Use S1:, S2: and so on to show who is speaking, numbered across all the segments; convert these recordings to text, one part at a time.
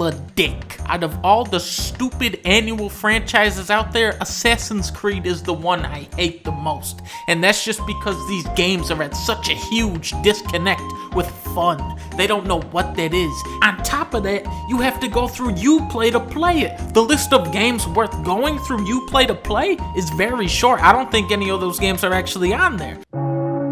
S1: a dick. Out of all the stupid annual franchises out there, Assassin's Creed is the one I hate the most. And that's just because these games are at such a huge disconnect with fun. They don't know what that is. On top of that, you have to go through Uplay to play it. The list of games worth going through Uplay to play is very short. I don't think any of those games are actually on there.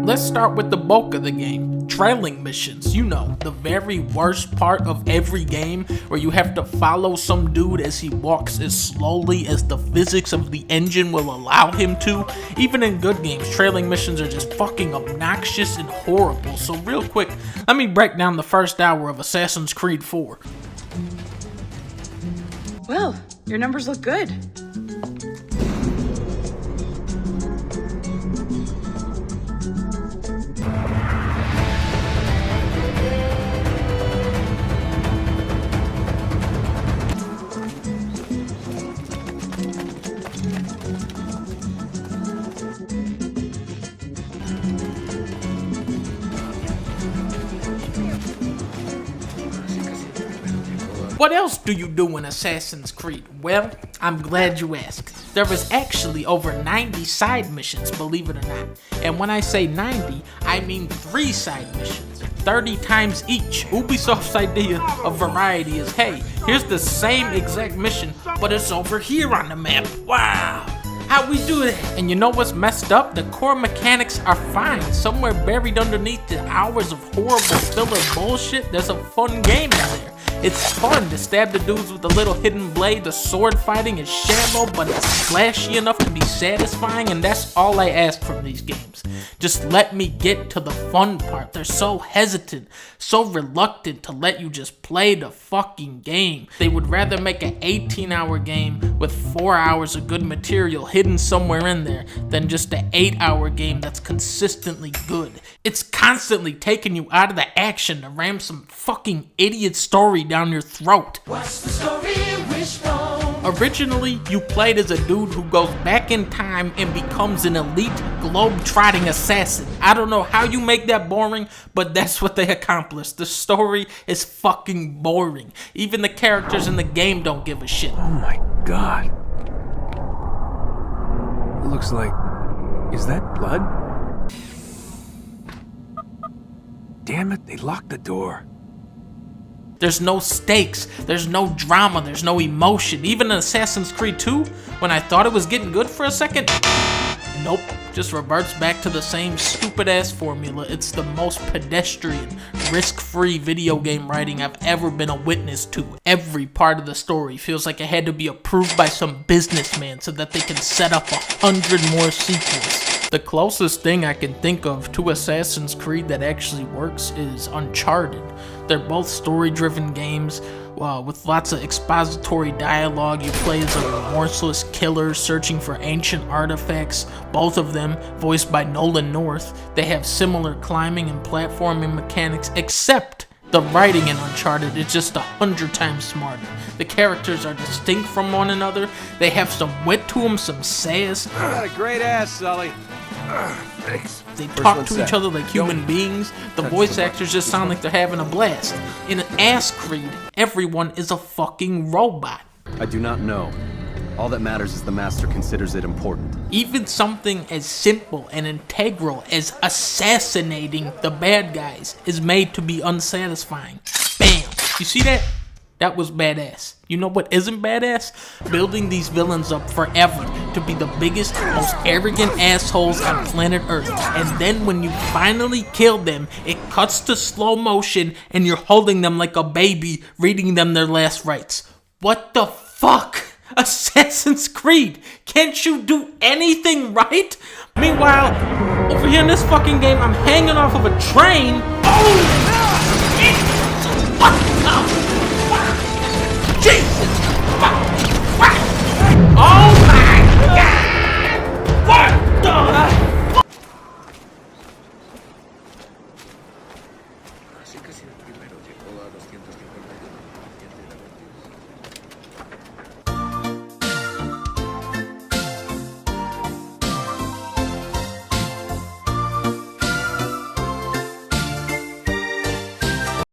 S1: Let's start with the bulk of the game, trailing missions. You know, the very worst part of every game where you have to follow some dude as he walks as slowly as the physics of the engine will allow him to. Even in good games, trailing missions are just fucking obnoxious and horrible. So real quick, let me break down the first hour of Assassin's Creed 4.
S2: Well, your numbers look good.
S1: What else do you do in Assassin's Creed? Well, I'm glad you asked. There is actually over 90 side missions, believe it or not. And when I say 90, I mean 3 side missions, 30 times each. Ubisoft's idea of variety is, hey, here's the same exact mission, but it's over here on the map. Wow! How'd we do that? And you know what's messed up? The core mechanics are fine. Somewhere buried underneath the hours of horrible filler bullshit, there's a fun game in there. It's fun to stab the dudes with the little hidden blade. The sword fighting is shallow, but it's flashy enough to be satisfying, and that's all I ask from these games. Just let me get to the fun part. They're so hesitant, so reluctant to let you just play the fucking game. They would rather make an 18-hour game with 4 hours of good material hidden somewhere in there than just an 8-hour game that's consistently good. It's constantly taking you out of the action to ram some fucking idiot story down your throat.
S3: What's the story, Wishbone?
S1: Originally, you played as a dude who goes back in time and becomes an elite globe-trotting assassin. I don't know how you make that boring, but that's what they accomplished. The story is fucking boring. Even the characters in the game don't give a shit.
S4: Oh my god. It looks like... Is that blood? Damn it, they locked the door.
S1: There's no stakes, there's no drama, there's no emotion. Even in Assassin's Creed 2, when I thought it was getting good for a second, nope, just reverts back to the same stupid-ass formula. It's the most pedestrian, risk-free video game writing I've ever been a witness to. Every part of the story feels like it had to be approved by some businessman so that they can set up 100 more sequels. The closest thing I can think of to Assassin's Creed that actually works is Uncharted. They're both story-driven games with lots of expository dialogue. You play as a remorseless killer searching for ancient artifacts, both of them voiced by Nolan North. They have similar climbing and platforming mechanics, except the writing in Uncharted is just 100 times smarter. The characters are distinct from one another. They have some wit to them, some sass.
S5: You got a great ass, Sully.
S4: Thanks.
S1: They talk to each other like human beings. The voice actors just sound like they're having a blast. In an Ass Creed, everyone is a fucking robot.
S6: I do not know. All that matters is the Master considers it important.
S1: Even something as simple and integral as assassinating the bad guys is made to be unsatisfying. Bam! You see that? That was badass. You know what isn't badass? Building these villains up forever to be the biggest, most arrogant assholes on planet Earth. And then when you finally kill them, it cuts to slow motion and you're holding them like a baby, reading them their last rites. What the fuck? Assassin's Creed, can't you do anything right? Meanwhile, over here in this fucking game, I'm hanging off of a train. Oh, shit. What the? Jesus! Oh my god! What the?
S7: Así que si el primero llegó a 200